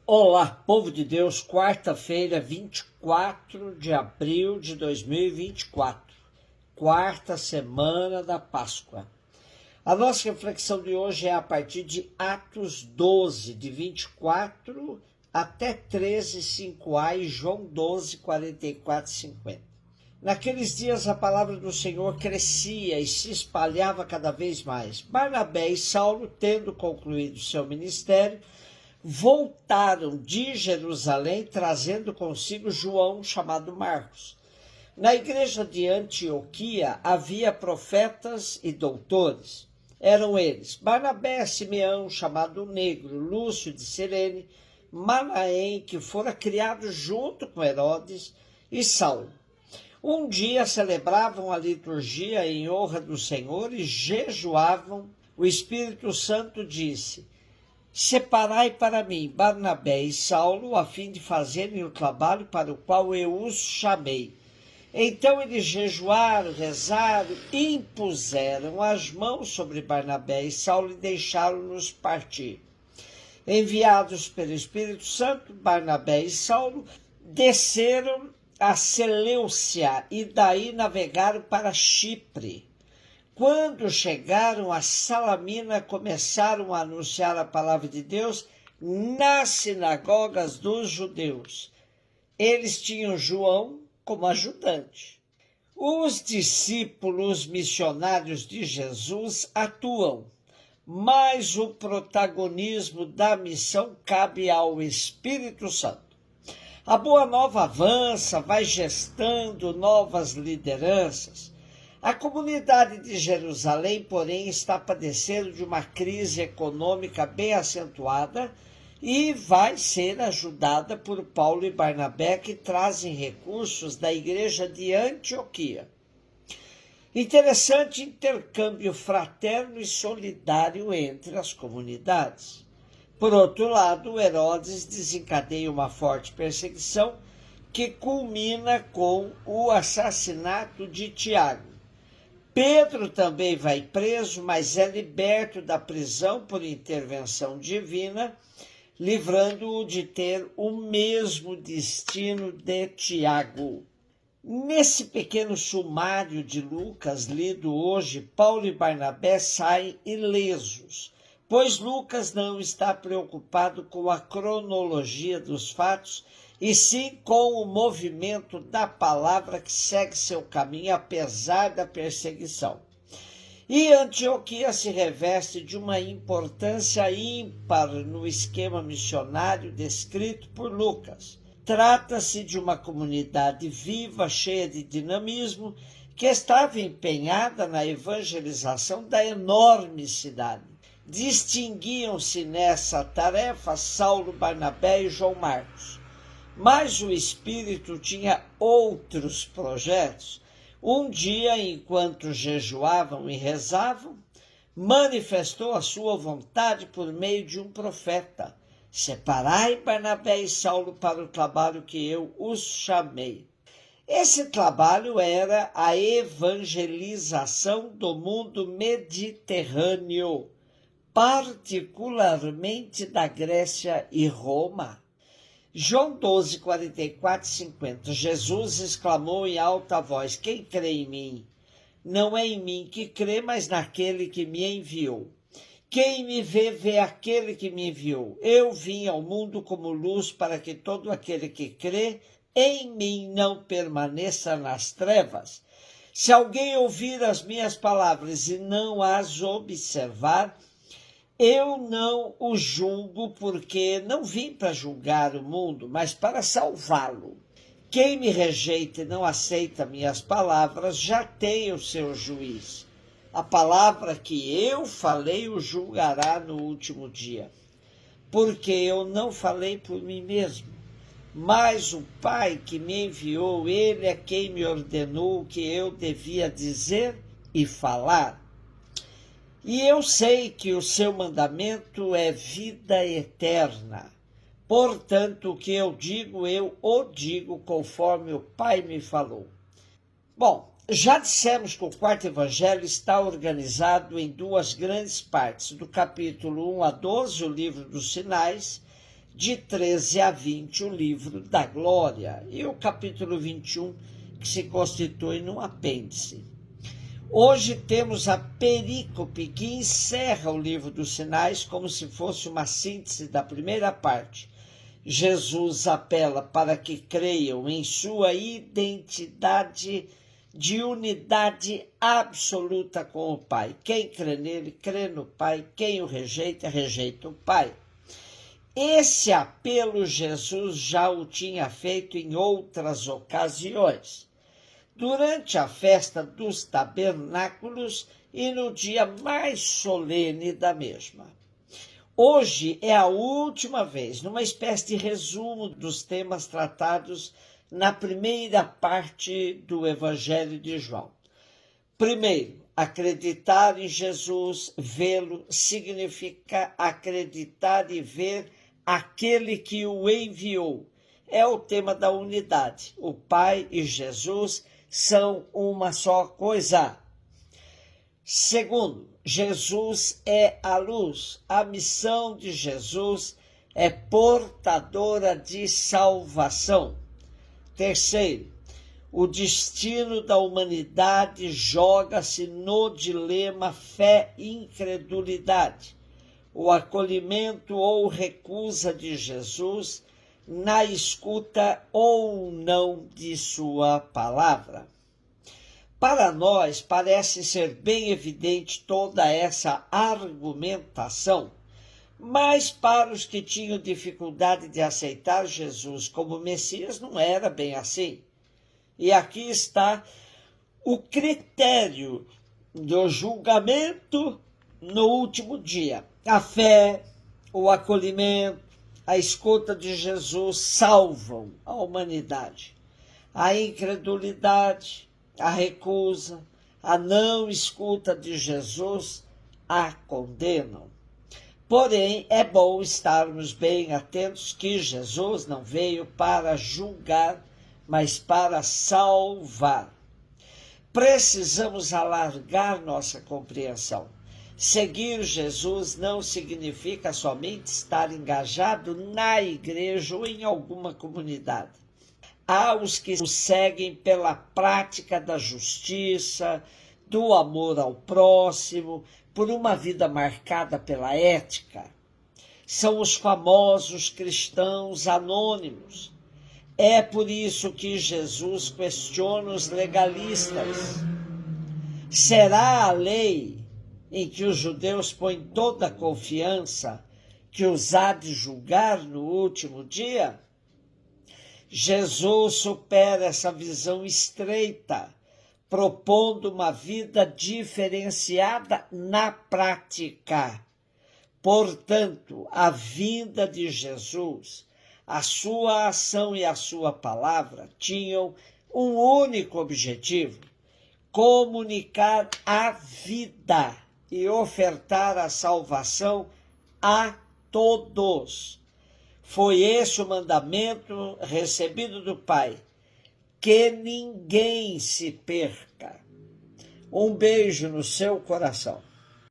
Olá, povo de Deus, quarta-feira, 24 de abril de 2024, quarta semana da Páscoa. A nossa reflexão de hoje é a partir de Atos 12, de 24 até 13, 5a e João 12, 44 e 50. Naqueles dias a palavra do Senhor crescia e se espalhava cada vez mais. Barnabé e Saulo, tendo concluído seu ministério, voltaram de Jerusalém, trazendo consigo João, chamado Marcos. Na igreja de Antioquia havia profetas e doutores. Eram eles Barnabé, Simeão, chamado Negro, Lúcio de Cirene, Manaém, que fora criado junto com Herodes, e Saulo. Um dia celebravam a liturgia em honra do Senhor e jejuavam. O Espírito Santo disse: separai para mim Barnabé e Saulo, a fim de fazerem o trabalho para o qual eu os chamei. Então eles jejuaram, rezaram, impuseram as mãos sobre Barnabé e Saulo e deixaram-nos partir. Enviados pelo Espírito Santo, Barnabé e Saulo desceram a Seleucia e daí navegaram para Chipre. Quando chegaram a Salamina, começaram a anunciar a palavra de Deus nas sinagogas dos judeus. Eles tinham João como ajudante. Os discípulos missionários de Jesus atuam, mas o protagonismo da missão cabe ao Espírito Santo. A Boa Nova avança, vai gestando novas lideranças. A comunidade de Jerusalém, porém, está padecendo de uma crise econômica bem acentuada e vai ser ajudada por Paulo e Barnabé, que trazem recursos da igreja de Antioquia. Interessante intercâmbio fraterno e solidário entre as comunidades. Por outro lado, Herodes desencadeia uma forte perseguição que culmina com o assassinato de Tiago. Pedro também vai preso, mas é liberto da prisão por intervenção divina, livrando-o de ter o mesmo destino de Tiago. Nesse pequeno sumário de Lucas, lido hoje, Paulo e Barnabé saem ilesos, pois Lucas não está preocupado com a cronologia dos fatos, e sim com o movimento da palavra que segue seu caminho apesar da perseguição. E Antioquia se reveste de uma importância ímpar no esquema missionário descrito por Lucas. Trata-se de uma comunidade viva, cheia de dinamismo, que estava empenhada na evangelização da enorme cidade. Distinguiam-se nessa tarefa Saulo, Barnabé e João Marcos. Mas o Espírito tinha outros projetos. Um dia, enquanto jejuavam e rezavam, manifestou a sua vontade por meio de um profeta: separai Barnabé e Saulo para o trabalho que eu os chamei. Esse trabalho era a evangelização do mundo mediterrâneo, particularmente da Grécia e Roma. João 12, 44 e 50. Jesus exclamou em alta voz: quem crê em mim? Não é em mim que crê, mas naquele que me enviou. Quem me vê, vê aquele que me enviou. Eu vim ao mundo como luz para que todo aquele que crê em mim não permaneça nas trevas. Se alguém ouvir as minhas palavras e não as observar, eu não o julgo, porque não vim para julgar o mundo, mas para salvá-lo. Quem me rejeita e não aceita minhas palavras já tem o seu juiz. A palavra que eu falei o julgará no último dia. Porque eu não falei por mim mesmo, mas o Pai que me enviou, ele é quem me ordenou o que eu devia dizer e falar. E eu sei que o seu mandamento é vida eterna. Portanto, o que eu o digo conforme o Pai me falou. Bom, já dissemos que o quarto evangelho está organizado em duas grandes partes. Do capítulo 1 a 12, o livro dos sinais, de 13 a 20, o livro da glória, e o capítulo 21, que se constitui num apêndice. Hoje temos a perícope que encerra o livro dos sinais como se fosse uma síntese da primeira parte. Jesus apela para que creiam em sua identidade de unidade absoluta com o Pai. Quem crê nele, crê no Pai. Quem o rejeita, rejeita o Pai. Esse apelo Jesus já o tinha feito em outras ocasiões. Durante a festa dos tabernáculos e no dia mais solene da mesma. Hoje é a última vez, numa espécie de resumo dos temas tratados na primeira parte do Evangelho de João. Primeiro, acreditar em Jesus, vê-lo, significa acreditar e ver aquele que o enviou. É o tema da unidade. O Pai e Jesus são uma só coisa. Segundo, Jesus é a luz. A missão de Jesus é portadora de salvação. Terceiro, o destino da humanidade joga-se no dilema fé e incredulidade. O acolhimento ou recusa de Jesus na escuta ou não de sua palavra. Para nós, parece ser bem evidente toda essa argumentação, mas para os que tinham dificuldade de aceitar Jesus como Messias, não era bem assim. E aqui está o critério do julgamento no último dia. A fé, o acolhimento, a escuta de Jesus salvam a humanidade. A incredulidade, a recusa, a não escuta de Jesus a condenam. Porém, é bom estarmos bem atentos que Jesus não veio para julgar, mas para salvar. Precisamos alargar nossa compreensão. Seguir Jesus não significa somente estar engajado na igreja ou em alguma comunidade. Há os que o seguem pela prática da justiça, do amor ao próximo, por uma vida marcada pela ética. São os famosos cristãos anônimos. É por isso que Jesus questiona os legalistas. Será a lei em que os judeus põem toda a confiança que os há de julgar no último dia? Jesus supera essa visão estreita, propondo uma vida diferenciada na prática. Portanto, a vinda de Jesus, a sua ação e a sua palavra tinham um único objetivo: comunicar a vida e ofertar a salvação a todos. Foi esse o mandamento recebido do Pai, que ninguém se perca. Um beijo no seu coração.